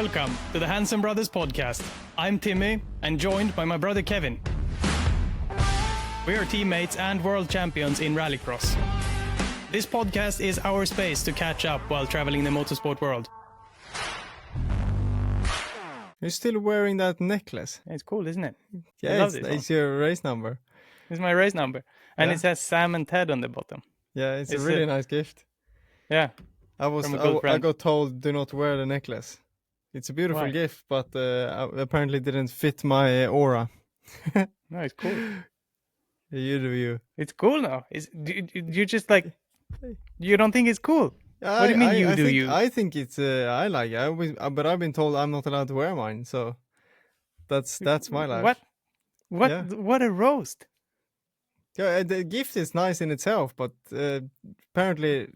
Welcome to the Hansen Brothers podcast. I'm Timmy and joined by my brother Kevin. We are teammates and world champions in Rallycross. This podcast is our space to catch up while traveling the motorsport world. You're still wearing that necklace. It's cool, isn't it? Yeah, it's your race number. It's my race number. And it says Sam and Ted on the bottom. Yeah, it's a really nice gift. Yeah. I got told do not wear the necklace. It's a beautiful gift, but apparently didn't fit my aura. No, it's cool. You do you. It's cool now. You just like, you don't think it's cool? What do you mean you? I think it's, I like it. But I've been told I'm not allowed to wear mine, so that's my life. What? Yeah. What a roast. Yeah, the gift is nice in itself, but apparently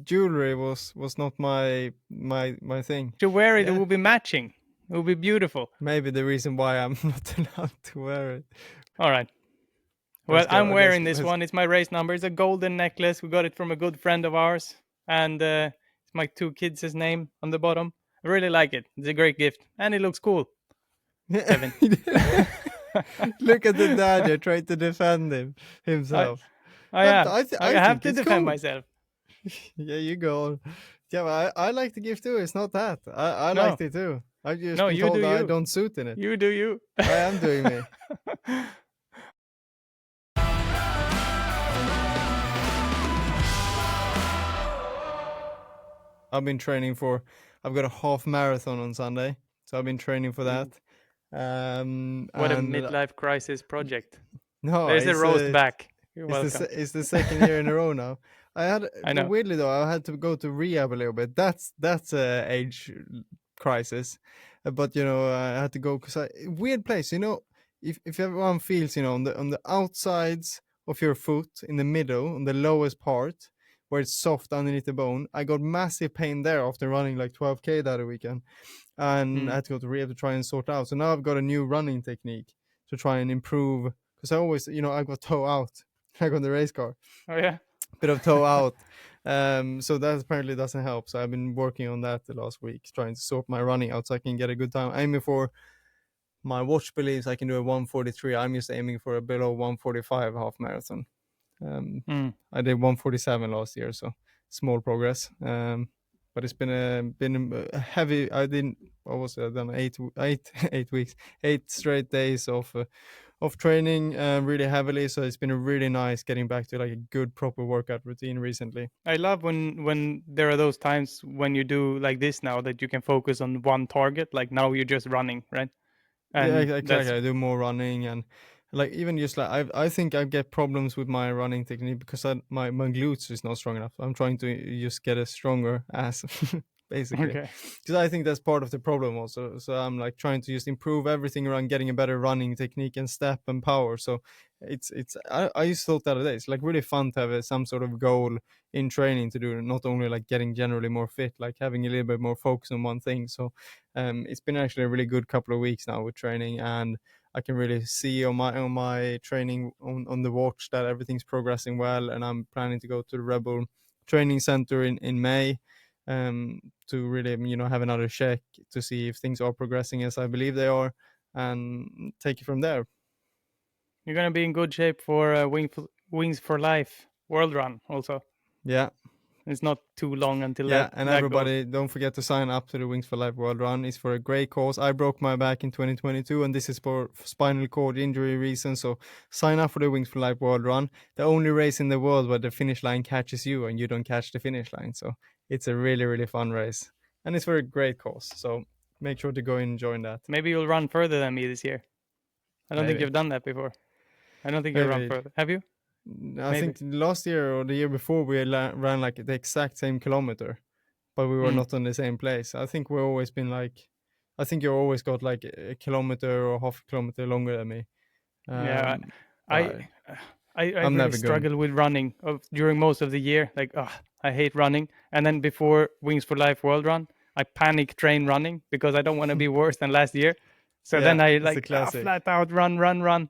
jewelry was not my thing. To wear it, it will be matching. It will be beautiful. Maybe the reason why I'm not allowed to wear it. All right. Well, I'm wearing this one. It's my race number. It's a golden necklace. We got it from a good friend of ours. And it's my two kids' name on the bottom. I really like it. It's a great gift. And it looks cool. Kevin. Look at the dad. You're trying to defend himself. I have to defend myself. Yeah, you go on. Yeah, but I like the gift too. It's not that. I liked it too. I just been told I don't suit in it. You do you. I am doing me. I've been training I've got a half marathon on Sunday, so I've been training for that. What a midlife crisis project. No, there's a roast back. You're welcome. It's the second year in a row now. I know. Weirdly though, I had to go to rehab a little bit. That's age crisis, but I had to go because weird place. If everyone feels on the outsides of your foot, in the middle, on the lowest part where it's soft underneath the bone, I got massive pain there after running like 12K that weekend, and I had to go to rehab to try and sort out. So now I've got a new running technique to try and improve because I always I got toe out. I got the race car. Oh yeah. Bit of toe out. So that apparently doesn't help. So I've been working on that the last week, trying to sort my running out so I can get a good time. Aiming for, my watch believes I can do a 1:43. I'm just aiming for a below 1:45 half marathon. I did 1:47 last year, so small progress. But it's been a heavy. I've done 8 weeks, 8 straight days of training really heavily. So it's been really nice getting back to like a good proper workout routine recently. I love when there are those times when you do like this now that you can focus on one target. Like now you're just running, right? And yeah, exactly. I do more running and like even just like I think I get problems with my running technique because my glutes is not strong enough. I'm trying to just get a stronger ass. Basically, because I think that's part of the problem also. So I'm like trying to just improve everything around getting a better running technique and step and power. So I just thought the other day it's like really fun to have some sort of goal in training to do, not only like getting generally more fit, like having a little bit more focus on one thing. So it's been actually a really good couple of weeks now with training, and I can really see on my training on the watch that everything's progressing well, and I'm planning to go to the Rebel Training Center in May. To really have another check to see if things are progressing as I believe they are, and take it from there. You're gonna be in good shape for Wings for Life World Run also. Yeah, it's not too long until and everybody don't forget to sign up to the Wings for Life World Run. It's for a great cause. I broke my back in 2022, and this is for spinal cord injury reasons. So sign up for the Wings for Life World Run, the only race in the world where the finish line catches you and you don't catch the finish line. So it's a really, really fun race, and it's for a great cause. So make sure to go and join that. Maybe you'll run further than me this year. I don't think you've done that before. I don't think you've run further. Have you? I think last year or the year before we ran like the exact same kilometer, but we were not on the same place. I think we've always been like, I think you always got like a kilometer or half a kilometer longer than me. I really struggle with running during most of the year. Like, I hate running. And then before Wings for Life World Run, I panic train running because I don't want to be worse than last year. So then I like flat out run.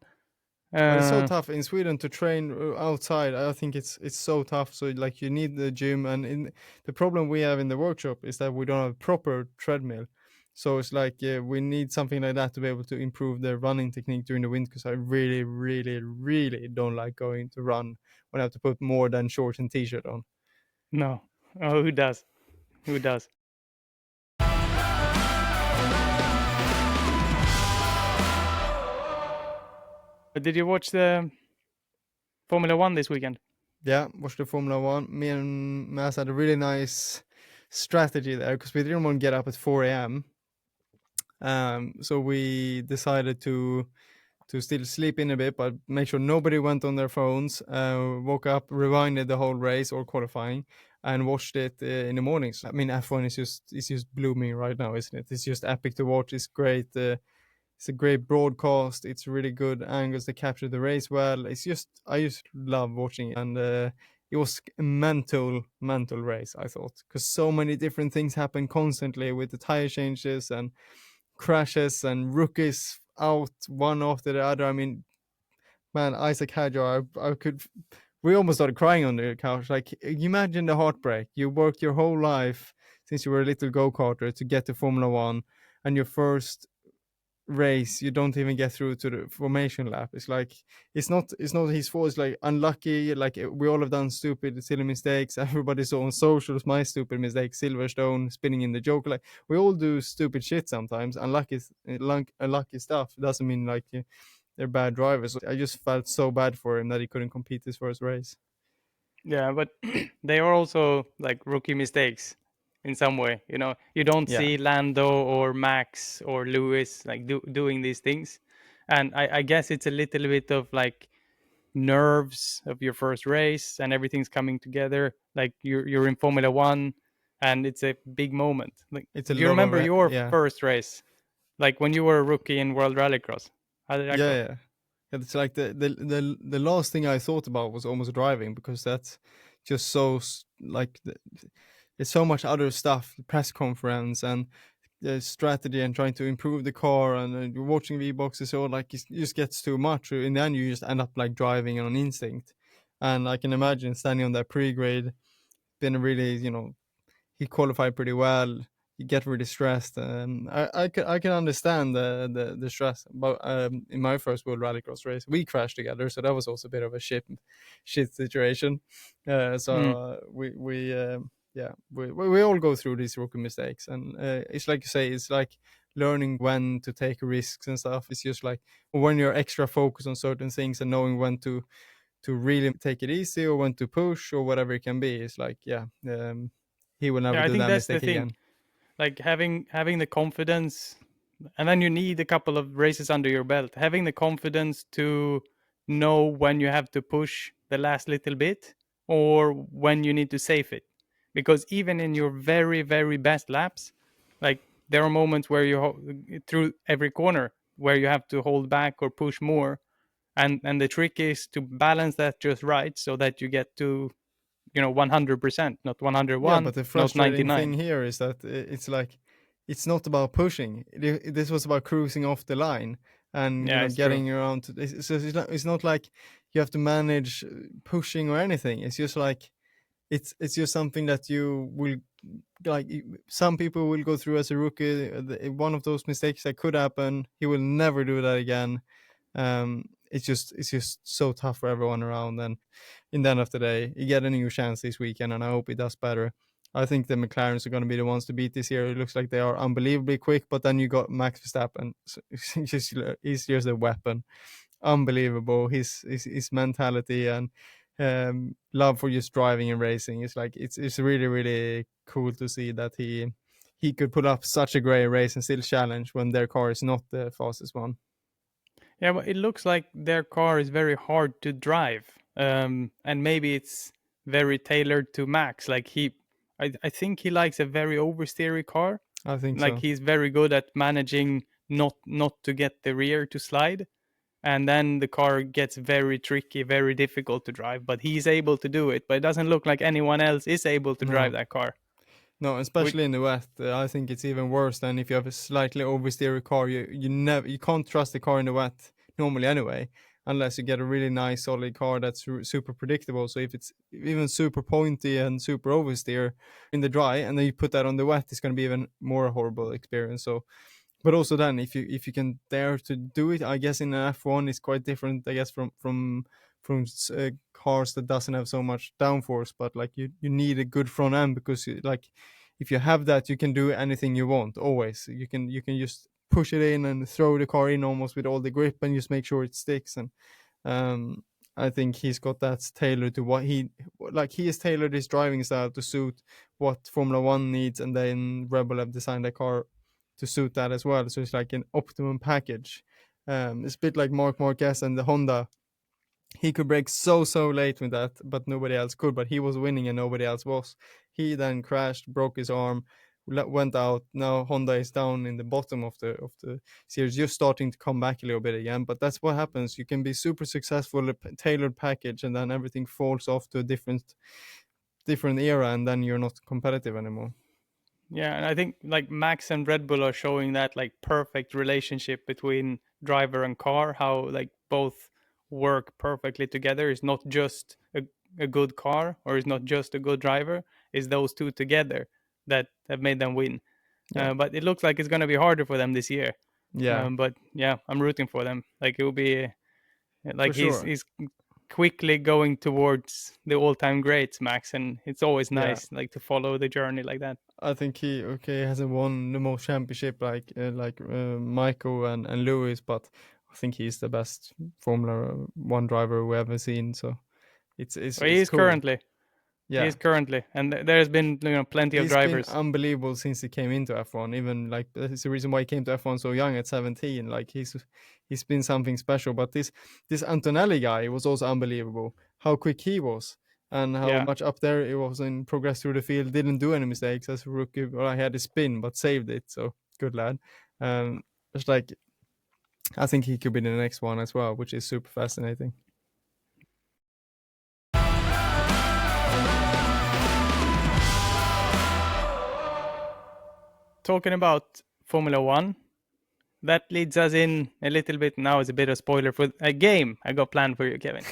It's so tough in Sweden to train outside. I think it's so tough. So like you need the gym, and the problem we have in the workshop is that we don't have a proper treadmill. So it's like we need something like that to be able to improve the running technique during the winter, because I really, really, really don't like going to run when I have to put more than shorts and t-shirt on. No. Oh, who does? Who does? Did you watch the Formula 1 this weekend? Yeah, watched the Formula 1. Me and Mas had a really nice strategy there, because we didn't want to get up at 4 a.m. So we decided to still sleep in a bit, but make sure nobody went on their phones. Woke up, rewinded the whole race or qualifying, and watched it in the mornings. I mean, F1 is just blooming right now, isn't it? It's just epic to watch. It's great. It's a great broadcast. It's really good angles to capture the race well. I just love watching it, and it was a mental race, I thought, because so many different things happen constantly with the tire changes and crashes and rookies out one after the other. I mean, man, Isaac Hadjar, we almost started crying on the couch. Like, you imagine the heartbreak. You worked your whole life since you were a little go-karter to get to Formula One, and your first race you don't even get through to the formation lap. It's like it's not his fault. It's like unlucky. Like, we all have done stupid silly mistakes. Everybody saw on socials my stupid mistake, Silverstone spinning in the joke. Like, we all do stupid shit sometimes. Unlucky stuff doesn't mean like they're bad drivers. I just felt so bad for him that he couldn't compete his first race. Yeah, but they are also like rookie mistakes in some way. You know, you don't see Lando or Max or Lewis like doing these things, and I guess it's a little bit of like nerves of your first race and everything's coming together. Like you're in Formula One, and it's a big moment. Like, It's a do you lot remember of your yeah. first race, like when you were a rookie in World Rallycross? How did that go? Yeah. It's like the last thing I thought about was almost driving, because that's just so like there's so much other stuff, the press conference and the strategy and trying to improve the car, and you're watching V-boxes, so like it just gets too much. In the end, you just end up like driving on instinct. And I can imagine standing on that pre-grade, been really, he qualified pretty well. You get really stressed, and I can understand the stress. But in my first World Rallycross race, we crashed together, so that was also a bit of a shit situation. We all go through these rookie mistakes, and it's like you say, it's like learning when to take risks and stuff. It's just like when you're extra focused on certain things and knowing when to really take it easy, or when to push, or whatever it can be. It's like, he will never Yeah, I do think that that's the mistake thing. again. Like having the confidence, and then you need a couple of races under your belt. Having the confidence to know when you have to push the last little bit or when you need to save it. Because even in your very, very best laps, like there are moments where through every corner where you have to hold back or push more. And the trick is to balance that just right so that you get to 100%, not Yeah, 101, but the not frustrating 99. thing here is that it's like, it's not about pushing. This was about cruising off the line, and Yeah, it's true. getting around. It's not like you have to manage pushing or anything. It's just like it's just something that you will, like, some people will go through as a rookie. One of those mistakes that could happen. He will never do that again. It's just so tough for everyone around. And in the end of the day, you get a new chance this weekend, and I hope he does better. I think the McLarens are going to be the ones to beat this year. It looks like they are unbelievably quick, but then you got Max Verstappen. So he's just a weapon. Unbelievable. His mentality and love for just driving and racing. It's like it's really, really cool to see that he could put up such a great race and still challenge when their car is not the fastest one. Yeah, but it looks like their car is very hard to drive, and maybe it's very tailored to Max. Like I think he likes a very oversteery car. I think Like so. he's very good at managing not to get the rear to slide, and then the car gets very tricky, very difficult to drive. But he's able to do it. But it doesn't look like anyone else is able to drive No. that car. No, especially in the West, I think it's even worse than if you have a slightly oversteery car. You can't trust the car in the wet normally anyway. unless you get a really nice solid car that's super predictable. So if it's even super pointy and super oversteer in the dry, and then you put that on the wet, it's going to be even more horrible experience. So, but also then if you can dare to do it, I guess in an F1 it's quite different, I guess, from cars that doesn't have so much downforce, but like you need a good front end, because like if you have that, you can do anything you want. Always you can just push it in and throw the car in almost with all the grip and just make sure it sticks. And I think he's got that tailored to what he has tailored his driving style to suit what Formula One needs, and then Red Bull have designed a car to suit that as well. So it's like an optimum package. It's a bit like Marc Marquez and the Honda. He could break so late with that, but nobody else could. But he was winning and nobody else was. He then crashed, broke his arm, went out. Now Honda is down in the bottom of the series, just starting to come back a little bit again. But that's what happens. You can be super successful, a tailored package, and then everything falls off to a different era, and then you're not competitive anymore. Yeah, and I think like Max and Red Bull are showing that like perfect relationship between driver and car, how like both work perfectly together. It's not just a good car, or it's not just a good driver. It's those two together that have made them win. Yeah. But it looks like it's going to be harder for them this year. Yeah. But yeah, I'm rooting for them. Like it will be like sure. he's quickly going towards the all-time greats, Max, and it's always nice like to follow the journey like that. I think he hasn't won the most championship like Michael and Lewis, but I think he's the best Formula One driver we ever seen. So it's he is cool. Currently. Yeah. He is currently, and there's been plenty of drivers. He's been unbelievable since he came into F1. Even like that's the reason why he came to F1 so young at 17. Like he's been something special. But this Antonelli guy was also unbelievable. How quick he was, and how much up there he was in progress through the field. Didn't do any mistakes as a rookie. Well, I had a spin, but saved it. So good lad. It's like I think he could be the next one as well, which is super fascinating. Talking about Formula One, that leads us in a little bit. Now is a bit of a spoiler for a game I got planned for you, Kevin.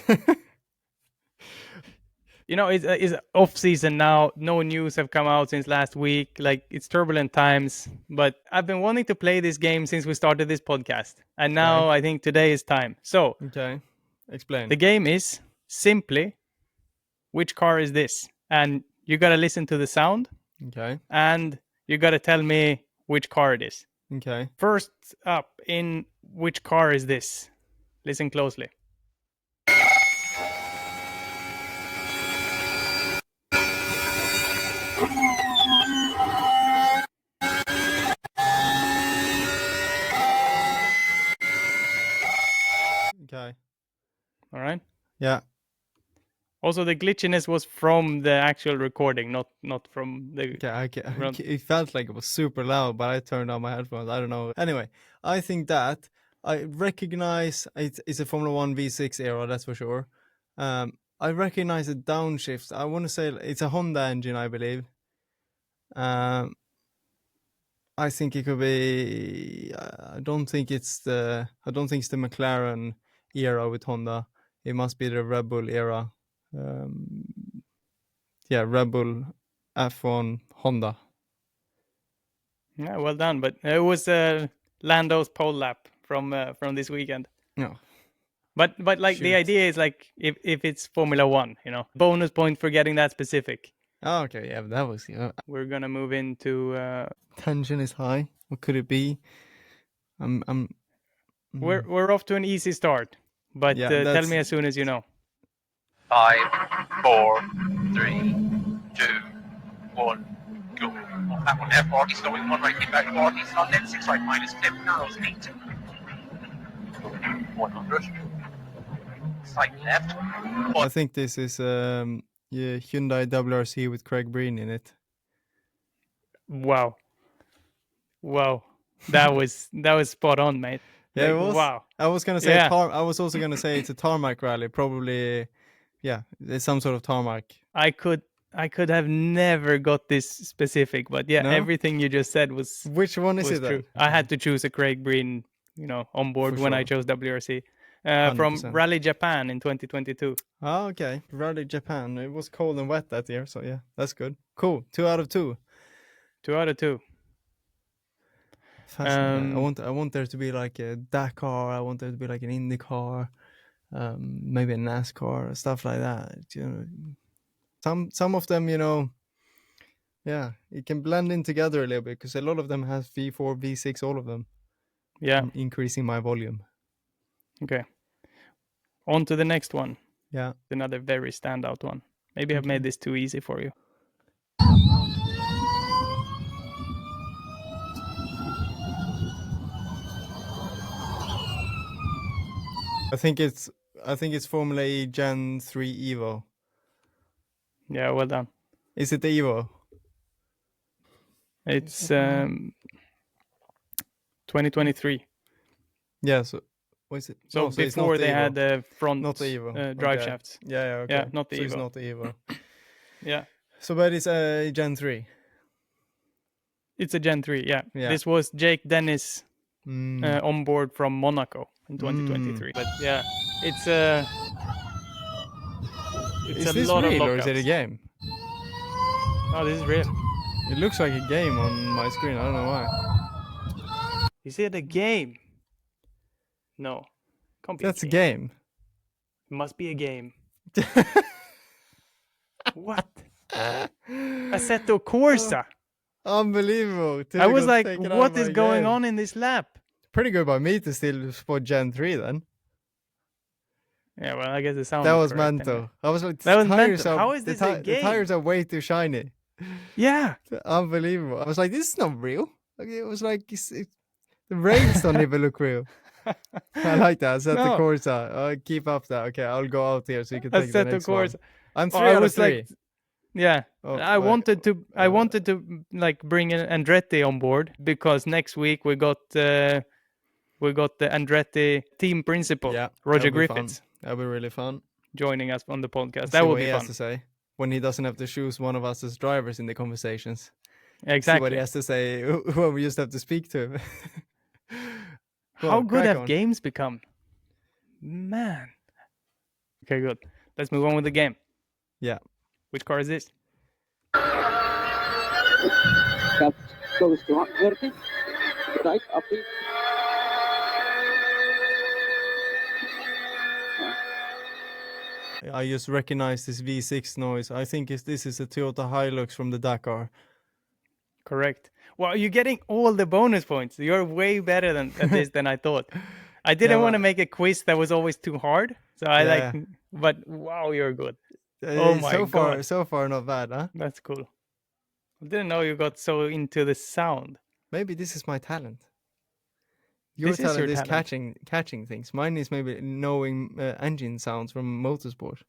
It's off season now. No news have come out since last week. Like it's turbulent times, but I've been wanting to play this game since we started this podcast, and now I think today is time. So, explain. The game is simply, which car is this? And you gotta listen to the sound. And you got to tell me which car it is. First up, in which car is this? Listen closely. All right. Yeah. Also, the glitchiness was from the actual recording, not from the... It felt like it was super loud, but I turned on my headphones. I don't know. Anyway, I think that I recognize it's a Formula 1 V6 era, that's for sure. I recognize the downshift. I want to say it's a Honda engine, I believe. I think it could be... I don't think it's the McLaren era with Honda. It must be the Red Bull era. Red Bull, F1, Honda. Yeah, well done. But it was Lando's pole lap from this weekend. No. But like the idea is like if it's Formula One, bonus point for getting that specific. Oh, okay, yeah, that was. We're gonna move into. Tension is high. What could it be? We're off to an easy start, but tell me as soon as you know. 5, 4, 3, 2, 1, go. Off that one there, 40, slowing one right, keep back 40, on then 6 right, minus flip, narrows 8. 100. Side left. I think this is Hyundai WRC with Craig Breen in it. Wow. That was spot on, mate. Yeah, it was. Wow. I was gonna say I was also gonna say it's a tarmac rally, probably. Yeah, it's some sort of tarmac. I could have never got this specific, but everything you just said was. Which one is it? True. I had to choose a Craig Breen, on board when I chose WRC. from Rally Japan in 2022. Oh, okay. Rally Japan. It was cold and wet that year, so yeah, that's good. Cool. 2 out of 2. 2 out of 2. Fascinating. I want there to be like a Dakar. I want there to be like an IndyCar, maybe a NASCAR, stuff like that. You know, some of them, you know, yeah, it can blend in together a little bit because a lot of them have V4, V6, all of them. Yeah. Increasing my volume. Okay. On to the next one. Yeah. Another very standout one. Maybe I've made this too easy for you. I think it's Formula E Gen 3 Evo. Yeah, well done. Is it the Evo? It's 2023. Yeah, so was it? So no, so before it's not they the had the front not the Evo. drive shafts. Yeah, okay. Yeah, not the so Evo. It's not the Evo. Yeah. So, but it's a Gen 3. It's a Gen 3, yeah. This was Jake Dennis on board from Monaco in 2023. But yeah, it's a lot real of or is it a game? Oh, this is real. It looks like a game on my screen. I don't know why. Is it a game? No. Can't be That's a game. It must be a game. What? Assetto Corsa. Unbelievable. I was like, what is going on in this lap? Pretty good by me to still spot Gen 3 then. Yeah, well, I guess the sound that was mental. Anyway. I was like, that was mental. How is this a game? The tires are way too shiny. Yeah. Unbelievable. I was like, this is not real. It was like, the rails don't even look real. I like that. Assetto Corsa. Keep up that. Okay, I'll go out here so you can take the next one. I'm 3 out of 3. Like, yeah, I wanted to like bring Andretti on board because next week we got the Andretti team principal, Roger Griffiths. That'll be really fun. Joining us on the podcast. That would be fun. Has to say when he doesn't have to choose one of us as drivers in the conversations. Exactly. See what he has to say. Who we just have to speak to. How good have games become? Man. Okay, good. Let's move on with the game. Yeah. Which car is this? Goes to 130. Right, up it. I just recognize this V6 noise. I think this is a Toyota Hilux from the Dakar. Correct. Well, you're getting all the bonus points. You're way better at this than I thought. I didn't want to make a quiz that was always too hard. So but wow, you're good. Oh my God. So far not bad, huh? That's cool. I didn't know you got so into the sound. Maybe this is my talent. Your talent is catching things. Mine is maybe knowing engine sounds from motorsport.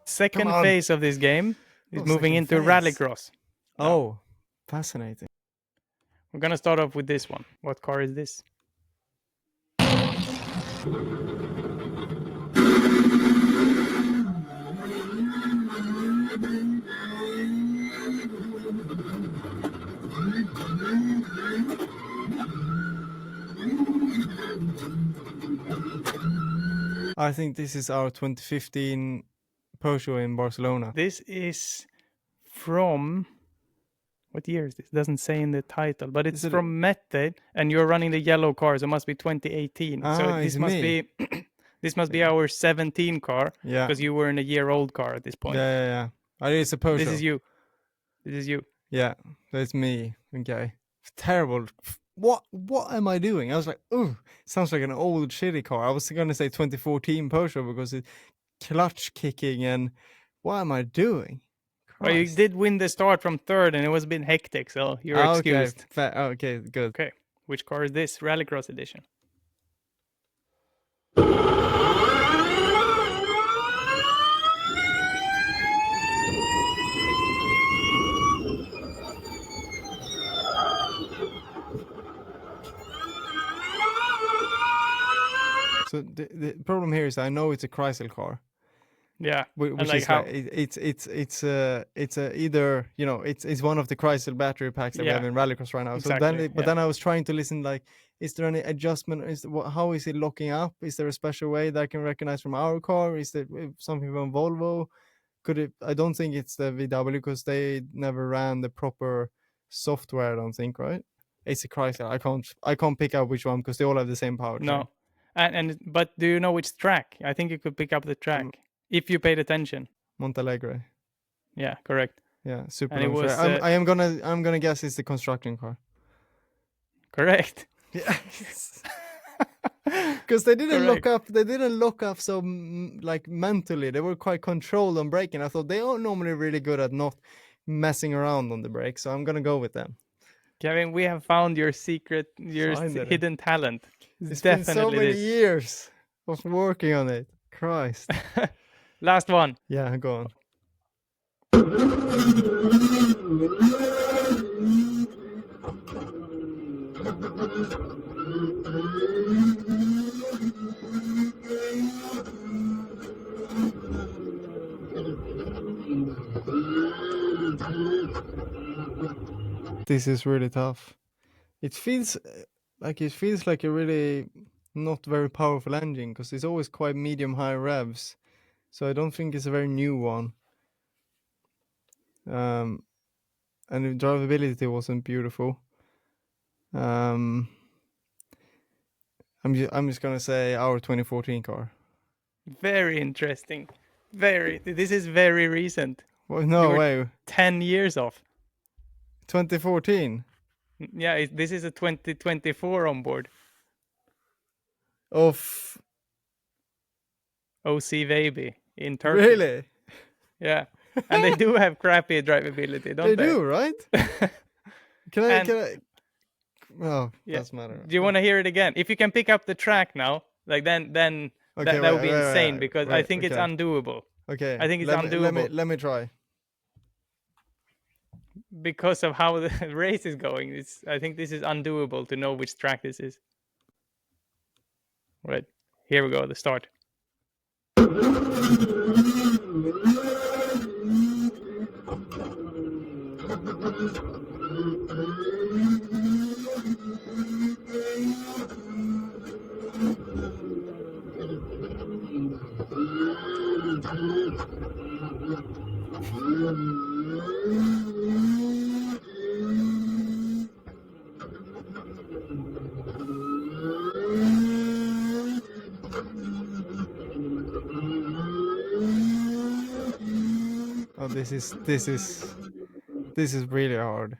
Second phase of this game is moving into Rallycross. Oh, fascinating. We're going to start off with this one. What car is this? I think this is our 2015 Peugeot in Barcelona. This is from... What year is this? It doesn't say in the title, but it's from Mette, and you're running the yellow car, so it must be 2018. So this must be this must be our 17 car, because you were in a year-old car at this point. Yeah. It's a Peugeot. This is you. Yeah, that's me. Okay. Terrible. What am I doing? I was like, ooh, sounds like an old shitty car. I was going to say 2014 Peugeot because it's clutch kicking and what am I doing? Well, you did win the start from third, and it was a bit hectic, so you're excused. Okay, good. Okay, which car is this? Rallycross edition. So the problem here is I know it's a Chrysler car, Yeah, which like is like it's either it's one of the Chrysler battery packs that we have in Rallycross right now. Exactly. But then I was trying to listen, like, is there any adjustment? How is it locking up? Is there a special way that I can recognize from our car? Is there something from Volvo? Could it? I don't think it's the VW because they never ran the proper software. I don't think, right? It's a Chrysler. I can't pick out which one because they all have the same powertrain. No, but do you know which track? I think you could pick up the track if you paid attention. Montalegre. Yeah, correct. Yeah, super. And it was. I'm gonna guess it's the construction car. Correct. Yes. Because they didn't look up. They didn't look up so like mentally. They were quite controlled on braking. I thought they are normally really good at not messing around on the brake. So I'm gonna go with them. Kevin, we have found your secret, your hidden talent. It's been so many years of working on it. Christ. Last one. Yeah, go on. This is really tough. It feels like a really not very powerful engine because it's always quite medium-high revs. So I don't think it's a very new one. And the drivability wasn't beautiful. I'm just gonna say our 2014 car. Very interesting. This is very recent. Well, no way. 10 years off. 2014. Yeah, this is a 2024 onboard. Of OC Baby in Turkey. Really? Yeah. And they do have crappy drivability, don't they? They do, right? Can I? Oh, doesn't matter. Do you want to hear it again? If you can pick up the track now, like then that would be insane because I think it's undoable. Okay. I think it's undoable. Let me try. Because of how the race is going, I think this is undoable to know which track this is. Right. Here we go, the start. Oh, this is really hard.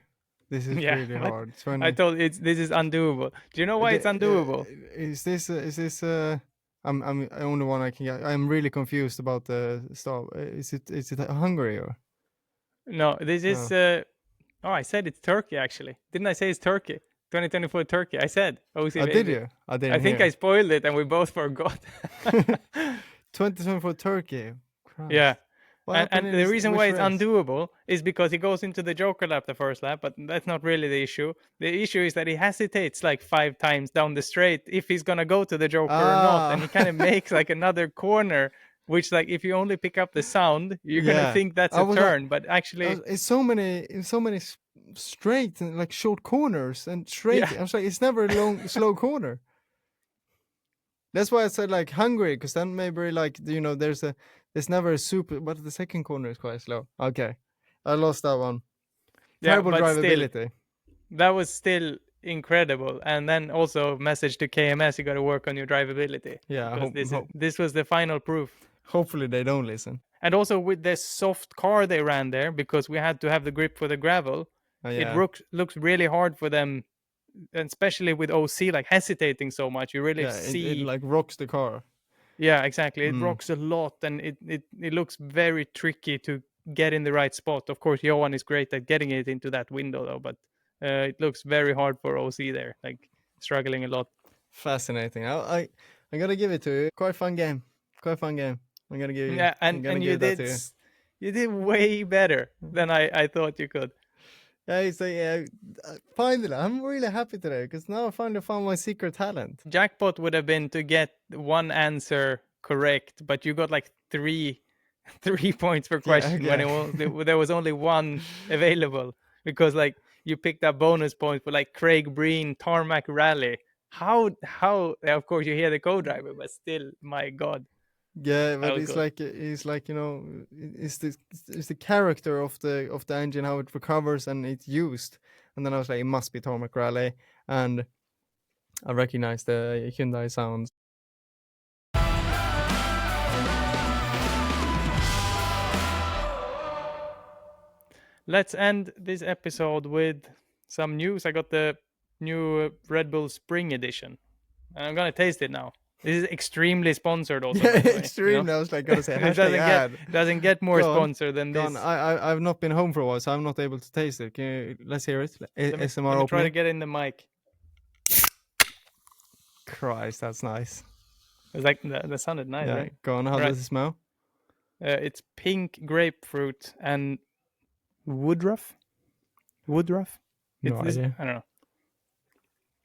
This is really hard. I told you this is undoable. Do you know why it's undoable? Is this I'm the only one I can get. I'm really confused about the start. Is it Hungary or? No, this is I said it's Turkey actually. Didn't I say it's Turkey? 2024 Turkey. I said OC. Oh, did you? I didn't. I think I spoiled it and we both forgot. 2024 Turkey. Christ. Yeah. And the reason why it's undoable is because he goes into the Joker lap the first lap, but that's not really the issue. The issue is that he hesitates like 5 times down the straight if he's going to go to the Joker or not. And he kind of makes like another corner, which like if you only pick up the sound, you're going to think that's a turn. But actually... It's so many straight and like short corners and straight. Yeah. I was like, it's never a long, slow corner. That's why I said like Hungary, because then maybe like, there's never a super, but the second corner is quite slow. Okay. I lost that one. Terrible drivability. Still, that was still incredible. And then also message to KMS, you got to work on your drivability. Yeah. This was the final proof. Hopefully they don't listen. And also with the soft car they ran there, because we had to have the grip for the gravel, it looks really hard for them. And especially with OC, like hesitating so much, you really see... It like rocks the car. Yeah, exactly. It rocks a lot, and it looks very tricky to get in the right spot. Of course, Johan is great at getting it into that window, though, but it looks very hard for OC there, like struggling a lot. Fascinating. I gotta give it to you. Quite fun game. I'm gonna give you. Yeah, and you did way better than I thought you could. Yeah, so finally, I'm really happy today because now I finally found my secret talent. Jackpot would have been to get one answer correct, but you got like 3 3 points per question when there was only one available, because like you picked up bonus points for like Craig Breen Tarmac Rally. How of course you hear the co-driver, but still, my God. Yeah, but it's like it's the character of the engine, how it recovers and it's used. And then I was like, it must be Tarmac Rally, and I recognized the Hyundai sounds. Let's end this episode with some news. I got the new Red Bull Spring Edition, and I'm gonna taste it now. This is extremely sponsored also. Yeah, by extremely. the way, I was like, gotta say, it doesn't get more sponsored than this. I've not been home for a while, so I'm not able to taste it. Let's hear it. SMR let me try opening. to get in the mic. Christ, that's nice. It's like that sounded nice, right? Go on. How does it smell? It's pink grapefruit and woodruff. No idea. I don't know.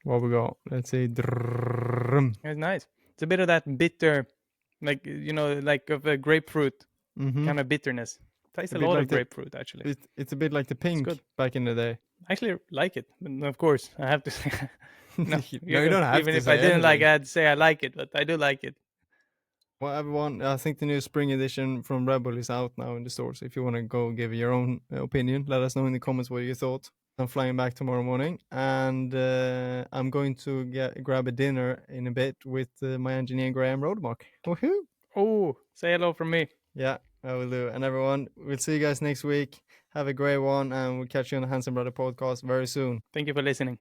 What we got? Let's see. It's nice. It's a bit of that bitter, like like of a grapefruit kind of bitterness. Tastes a lot of grapefruit, actually. It's a bit like the pink back in the day. I actually like it, but of course I have to say. No, you don't have to. Even if I didn't like it, I'd say I like it, but I do like it. Well, everyone, I think the new spring edition from Red Bull is out now in the stores. If you want to go give your own opinion, let us know in the comments what you thought. I'm flying back tomorrow morning, and I'm going to grab a dinner in a bit with my engineer Graham Rodemark. Woohoo! Oh, say hello from me. Yeah, I will do. And everyone, we'll see you guys next week. Have a great one, and we'll catch you on the Hansen Brother podcast very soon. Thank you for listening.